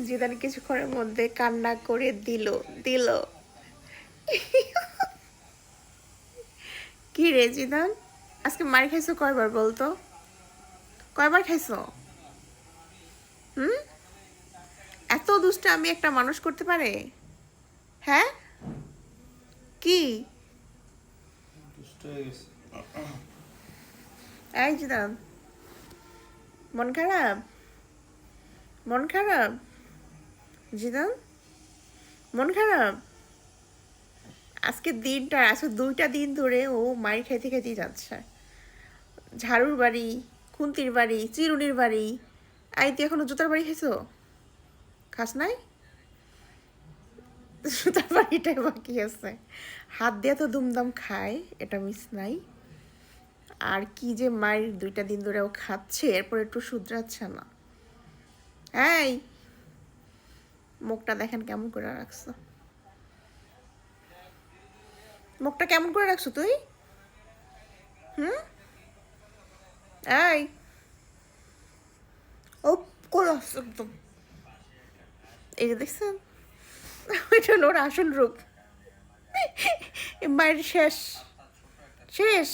Zidane কিছুক্ষণের মধ্যে কান্না করে দিল দিল। কি রে জিদান, আজকে মার খাইছো কয়বার বলতো? কয়বার খাইছো? হুম? এত দুষ্ট আমি একটা মানুষ করতে পারে? হ্যাঁ কি? এই জিদান, মন খারাপ? মন খারাপ জিদান? মন খারাপ? আজকে 2টা দিন ধরে ও মার খাইতে খাইতেই যাচ্ছে। ঝাড়ুর বাড়ি, খুন্তির বাড়ি, চিরুনির বাড়ি। আই তুই এখনো জুতার বাড়ি খাইছো? খাস নাই? জুতার বাড়িটাই বাকি আছে। হাত দিয়ে তো দুমদাম খায়, এটা মিস নাই। আর কি যে মায়ের 2টা দিন ধরে ও খাচ্ছে, এরপর একটু শুধরাচ্ছে না। এই মুখটা দেখেন কেমন করে রাখছো, মুখটা কেমন করে রাখছো তুই? হুম? এই ও করে আসছো একদম। এই যে দেখছেন, ওইটা হলো ওর আসল রূপ। মায়ের শেষ শেষ।